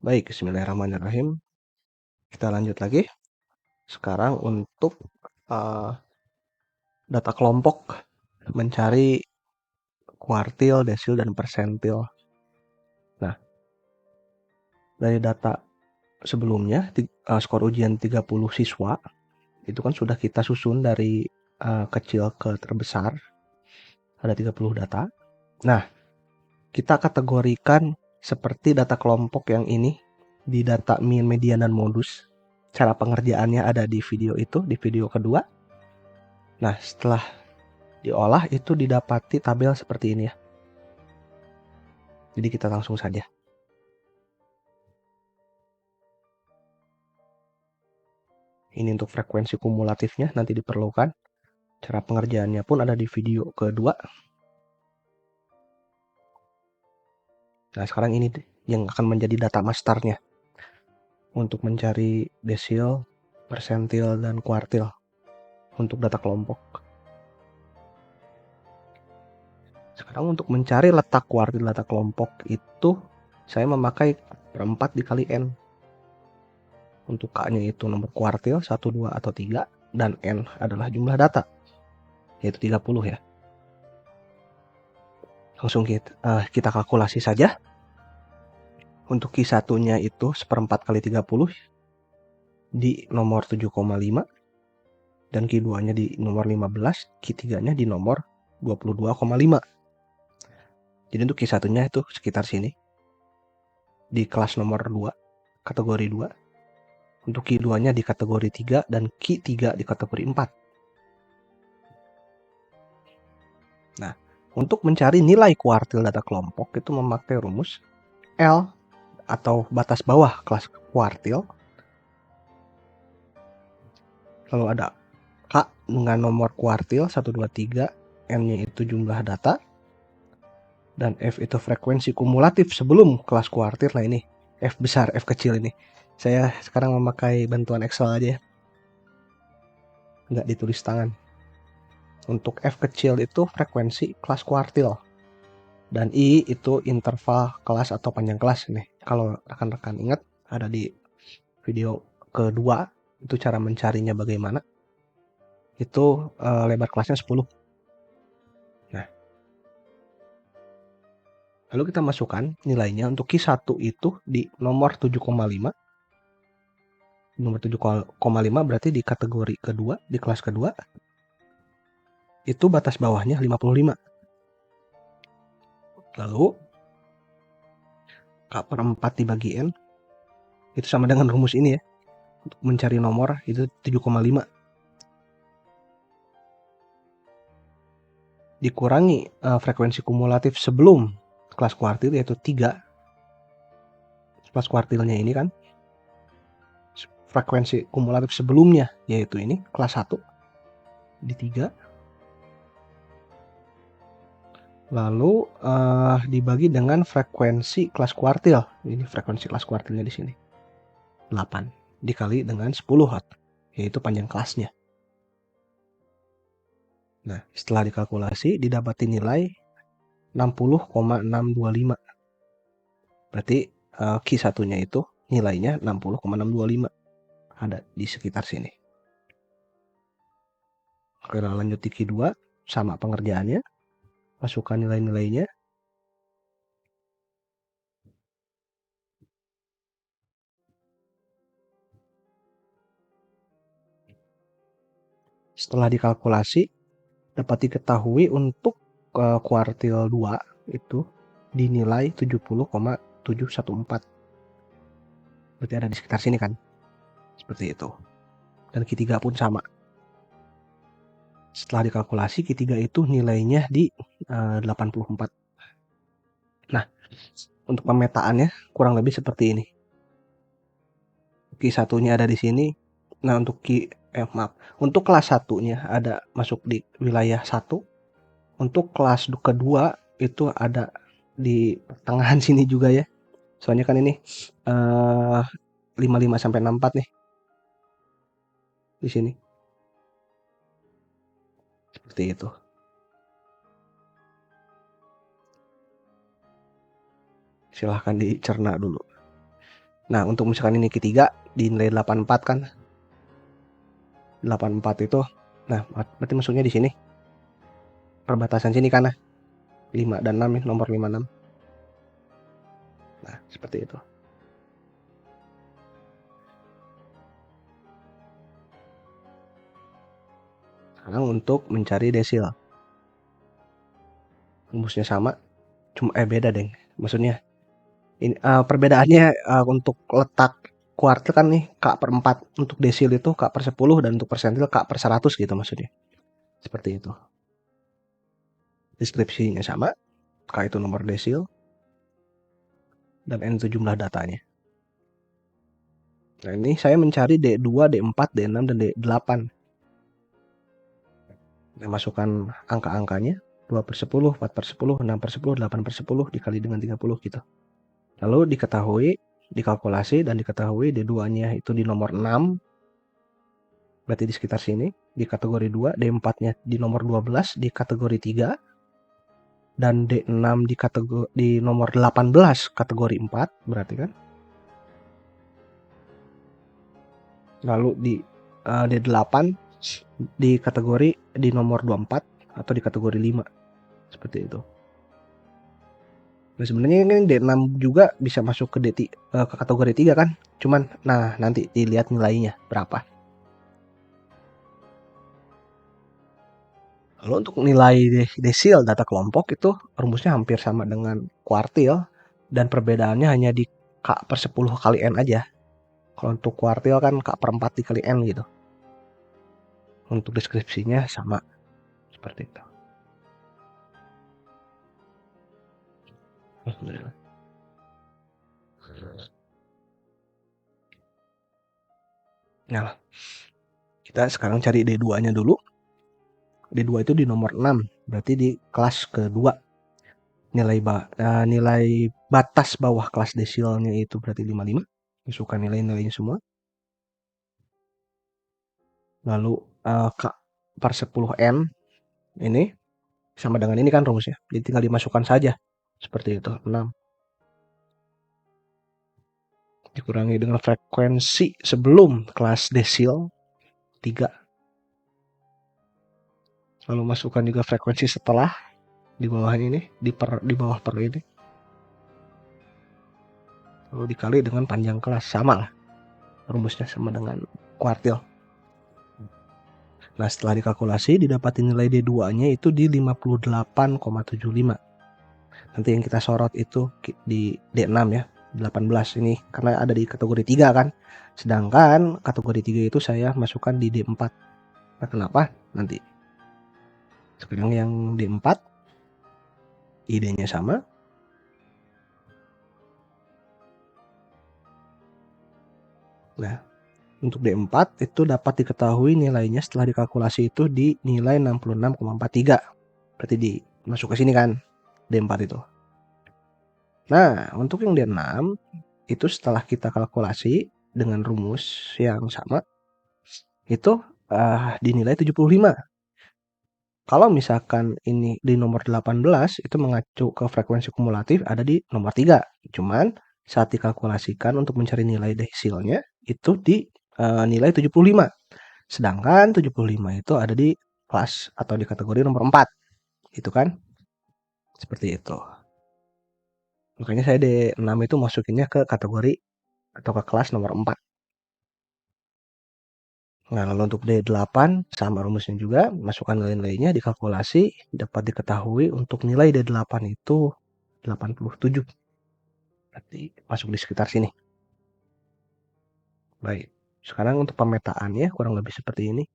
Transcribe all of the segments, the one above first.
Baik, bismillahirrahmanirrahim. Kita lanjut lagi. Sekarang untuk data kelompok, mencari kuartil, desil, dan persentil. Nah, dari data sebelumnya, skor ujian 30 siswa, itu kan sudah kita susun dari kecil ke terbesar. Ada 30 data. Nah, kita kategorikan seperti data kelompok yang ini di data mean, median, dan modus. Cara pengerjaannya ada di video itu, di video kedua. Nah, setelah diolah itu didapati tabel seperti ini ya. Jadi kita langsung saja. Ini untuk frekuensi kumulatifnya nanti diperlukan. Cara pengerjaannya pun ada di video kedua. Nah, sekarang ini yang akan menjadi data masternya untuk mencari desil, persentil, dan kuartil untuk data kelompok. Sekarang untuk mencari letak kuartil data kelompok itu saya memakai per 4 dikali N. Untuk K-nya itu nomor kuartil 1, 2, atau 3, dan N adalah jumlah data, yaitu 30 ya. Langsung kita kalkulasi saja. Untuk Q1-nya itu 1/4 kali 30 di nomor 7,5. Dan Q2-nya di nomor 15. Q3-nya di nomor 22,5. Jadi untuk Q1-nya itu sekitar sini. Di kelas nomor 2, kategori 2. Untuk Q2-nya di kategori 3 dan Q3 di kategori 4. Nah, untuk mencari nilai kuartil data kelompok itu memakai rumus L atau batas bawah kelas kuartil. Lalu ada K dengan nomor kuartil 1, 2, 3, N-nya itu jumlah data, dan F itu frekuensi kumulatif sebelum kelas kuartil. Nah ini F besar, F kecil ini. Saya sekarang memakai bantuan Excel aja ya, nggak ditulis tangan. Untuk F kecil itu frekuensi kelas kuartil, dan I itu interval kelas atau panjang kelas nih. Kalau rekan-rekan ingat ada di video kedua itu cara mencarinya bagaimana. Itu lebar kelasnya 10. Nah, lalu kita masukkan nilainya untuk Q1 itu di nomor 7,5. Nomor 7,5 berarti di kategori kedua, di kelas kedua. Itu batas bawahnya 55. Lalu K/4 dibagi N. Itu sama dengan rumus ini ya. Untuk mencari nomor itu 7,5. Dikurangi frekuensi kumulatif sebelum kelas kuartil yaitu 3. Kelas kuartilnya ini kan. Frekuensi kumulatif sebelumnya yaitu ini kelas 1 di 3. Lalu dibagi dengan frekuensi kelas kuartil. Ini frekuensi kelas kuartilnya di sini. 8 dikali dengan 10 yaitu panjang kelasnya. Nah, setelah dikalkulasi didapati nilai 60,625. Berarti Q1-nya itu nilainya 60,625. Ada di sekitar sini. Oke, lanjut di Q2 sama pengerjaannya. Masukkan nilai-nilainya. Setelah dikalkulasi dapat diketahui untuk kuartil 2 itu dinilai 70,714. Berarti ada di sekitar sini kan. Seperti itu. Dan Q3 pun sama. Setelah dikalkulasi Q3 itu nilainya di 84. Nah, untuk pemetaannya kurang lebih seperti ini. Q1-nya ada di sini. Nah, untuk untuk kelas 1-nya ada masuk di wilayah 1. Untuk kelas kedua itu ada di pertengahan sini juga ya. Soalnya kan ini 55 sampai 64 nih. Di sini. Seperti itu. Silahkan dicerna dulu. Nah, untuk misalkan ini ketiga dinilai 84 kan. 84 itu, nah berarti masuknya di sini. Perbatasan sini kan, 5 dan 6 ya, nomor 56. Nah, seperti itu. Sekarang untuk mencari desil. Rumusnya sama, cuma beda deh. Maksudnya ini perbedaannya untuk letak kuartil kan nih K/4, untuk desil itu K/10 dan untuk persentil K/100 gitu maksudnya. Seperti itu. Deskripsinya sama, K itu nomor desil dan N itu jumlah datanya. Nah, ini saya mencari D2, D4, D6 dan D8. Saya masukkan angka-angkanya 2/10, 4/10, 6/10, 8/10 dikali dengan 30 gitu. Lalu diketahui, dikalkulasi dan diketahui D2-nya itu di nomor 6, berarti di sekitar sini, di kategori 2, D4-nya di nomor 12 di kategori 3, dan D6 di nomor 18 kategori 4, berarti kan. Lalu di D8 di kategori di nomor 24 atau di kategori 5. Seperti itu. Nah, sebenarnya ini D6 juga bisa masuk ke ke kategori 3 kan. Cuman nah nanti dilihat nilainya berapa. Lalu untuk nilai desil data kelompok itu rumusnya hampir sama dengan kuartil dan perbedaannya hanya di K/10 kali N aja. Kalau untuk kuartil kan K/4 dikali N gitu. Untuk deskripsinya sama seperti itu. Nah, kita sekarang cari D2-nya dulu. D2 itu di nomor 6, berarti di kelas kedua. Nilai batas bawah kelas desilnya itu berarti 55. Masukkan nilai-nilainya semua. Lalu K/10N ini sama dengan ini kan rumusnya. Jadi tinggal dimasukkan saja. Seperti itu, 6. Dikurangi dengan frekuensi sebelum kelas desil 3. Lalu masukkan juga frekuensi setelah di bawah ini, di bawah per ini. Lalu dikali dengan panjang kelas, sama lah. Rumusnya sama dengan kuartil. Nah, setelah dikalkulasi didapati nilai D2-nya itu di 58,75. Nanti yang kita sorot itu di D6 ya, 18 ini karena ada di kategori 3 kan. Sedangkan kategori 3 itu saya masukkan di D4. Nah, kenapa? Nanti. Sekarang yang D4 idenya sama. Nah, untuk D4 itu dapat diketahui nilainya setelah dikalkulasi itu di nilai 66,43. Berarti masuk ke sini kan D4 itu. Nah, untuk yang D6 itu setelah kita kalkulasi dengan rumus yang sama itu dinilai 75. Kalau misalkan ini di nomor 18 itu mengacu ke frekuensi kumulatif ada di nomor 3. Cuman saat dikalkulasikan untuk mencari nilai desilnya itu di nilai 75. Sedangkan 75 itu ada di kelas atau di kategori nomor 4. Gitu kan? Seperti itu. Makanya saya D6 itu masukinnya ke kategori atau ke kelas nomor 4. Nah, lalu untuk D8 sama rumusnya juga, masukkan nilai-nilainya dikalkulasi, dapat diketahui untuk nilai D8 itu 87. Berarti masuk di sekitar sini. Baik, sekarang untuk pemetaannya kurang lebih seperti ini.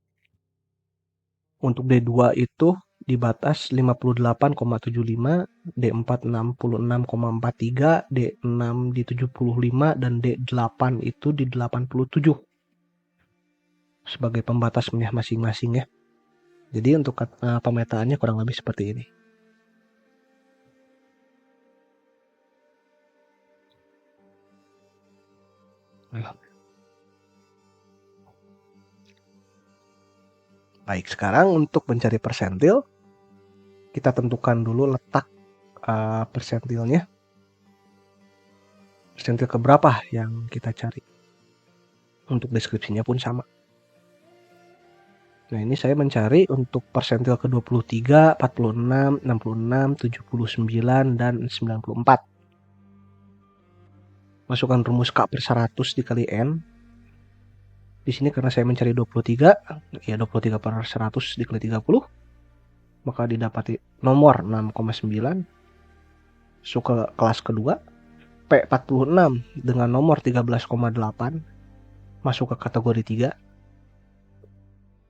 Untuk D2 itu di batas 58,75, D4 66,43, D6 di 75, dan D8 itu di 87. Sebagai pembatasnya masing-masing ya. Jadi untuk pemetaannya kurang lebih seperti ini. Baik, sekarang untuk mencari persentil, kita tentukan dulu letak persentilnya. persentil keberapa yang kita cari. Untuk deskripsinya pun sama. Nah, ini saya mencari untuk persentil ke-23, 46, 66, 79, dan 94. Masukkan rumus K per 100 dikali N. Di sini karena saya mencari 23, ya 23 per 100 dikali 30, maka didapati nomor 6,9. Masuk ke kelas kedua, P46 dengan nomor 13,8, masuk ke kategori 3.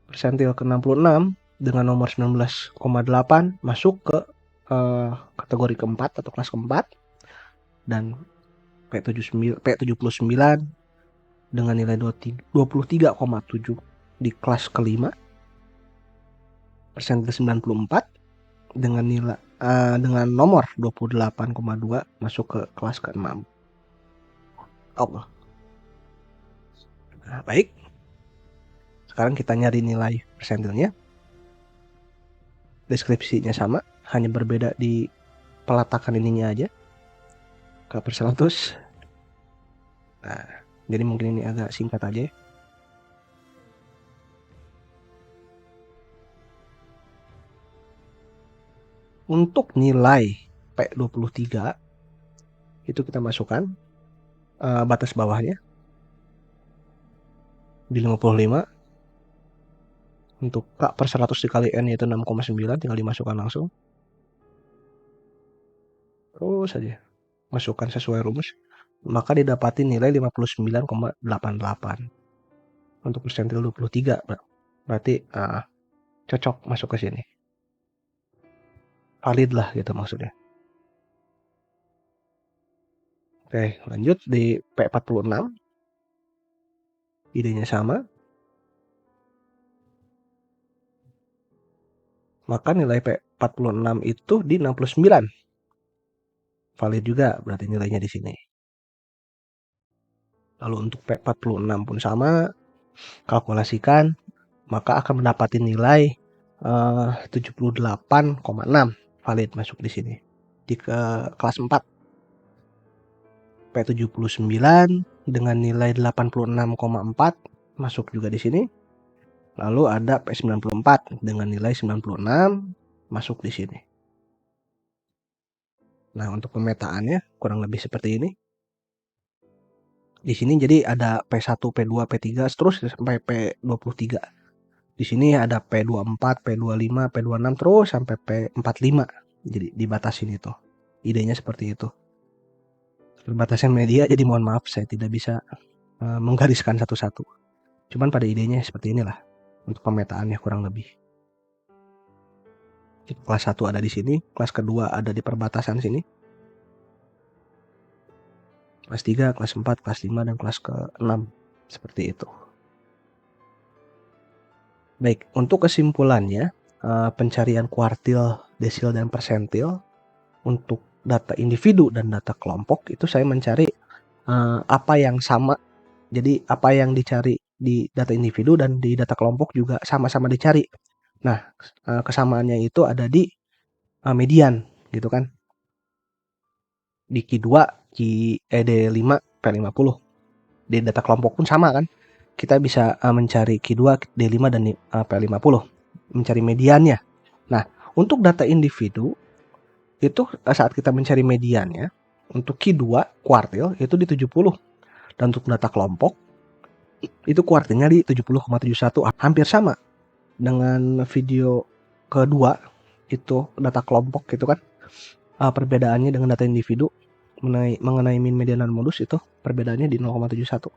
Persentil ke-66 dengan nomor 19,8 masuk ke kategori keempat atau kelas keempat. Dan P79 dengan nilai 23,7 di kelas kelima. Persentil 94 dengan nilai dengan nomor 28,2 masuk ke kelas ke-6. Allah. Nah, baik. Sekarang kita nyari nilai persentilnya. Deskripsinya sama, hanya berbeda di peletakan ininya aja. K per 100. Nah, jadi mungkin ini agak singkat aja ya. Untuk nilai P23 itu kita masukkan batas bawahnya di 55. Untuk K per 100 dikali N yaitu 6,9, tinggal dimasukkan langsung. Terus saja masukkan sesuai rumus, maka didapati nilai 59,88 untuk persentil 23. Berarti cocok masuk ke sini, valid lah gitu maksudnya. Oke, lanjut di P46. Idenya sama, maka nilai P46 itu di 69. Valid juga berarti nilainya di sini. Lalu untuk P46 pun sama, kalkulasikan, maka akan mendapati nilai 78,6. Valid masuk di sini. Di kelas 4. P79 dengan nilai 86,4 masuk juga di sini. Lalu ada P94 dengan nilai 96 masuk di sini. Nah, untuk pemetaannya kurang lebih seperti ini. Di sini jadi ada P1, P2, P3 terus sampai P23. Di sini ada P24, P25, P26 terus sampai P45. Jadi dibatasin itu. Idenya seperti itu. Perbatasan media, jadi mohon maaf saya tidak bisa menggariskan satu-satu. Cuman pada idenya seperti inilah untuk pemetaannya kurang lebih. Kelas 1 ada di sini, kelas kedua ada di perbatasan sini. Kelas 3, kelas 4, kelas 5, dan kelas ke-6. Seperti itu. Baik, untuk kesimpulannya, pencarian kuartil, desil, dan persentil untuk data individu dan data kelompok itu saya mencari apa yang sama. Jadi apa yang dicari di data individu dan di data kelompok juga sama-sama dicari. Nah, kesamaannya itu ada di median gitu kan. Di Q2, D5, P50. Di data kelompok pun sama kan. Kita bisa mencari Q2, D5, dan P50. Mencari mediannya. Nah, untuk data individu itu saat kita mencari mediannya, untuk Q2 kuartil itu di 70. Dan untuk data kelompok itu kuartilnya di 70,71. Hampir sama dengan video kedua itu data kelompok gitu kan. Perbedaannya dengan data individu mengenai min, median, dan modus itu perbedaannya di 0,71.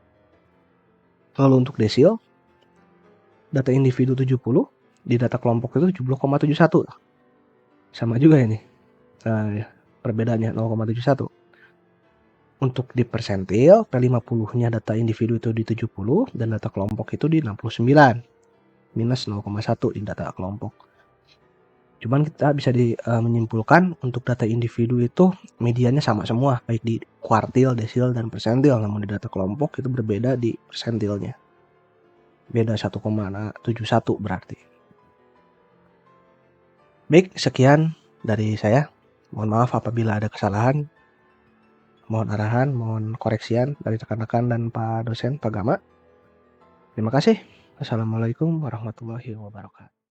Lalu untuk desil, data individu 70, di data kelompok itu 70,71. Sama juga ini. Perbedaannya 0,71. Untuk di persentil, P50-nya data individu itu di 70 dan data kelompok itu di 69. Minus 0,1 di data kelompok. Cuman kita bisa menyimpulkan untuk data individu itu mediannya sama semua, baik di kuartil, desil, dan persentil. Namun di data kelompok itu berbeda di persentilnya. Beda 1,71 berarti. Baik, sekian dari saya. Mohon maaf apabila ada kesalahan. Mohon arahan, mohon koreksian dari rekan-rekan dan Pak dosen, Pak Gama. Terima kasih. Assalamualaikum warahmatullahi wabarakatuh.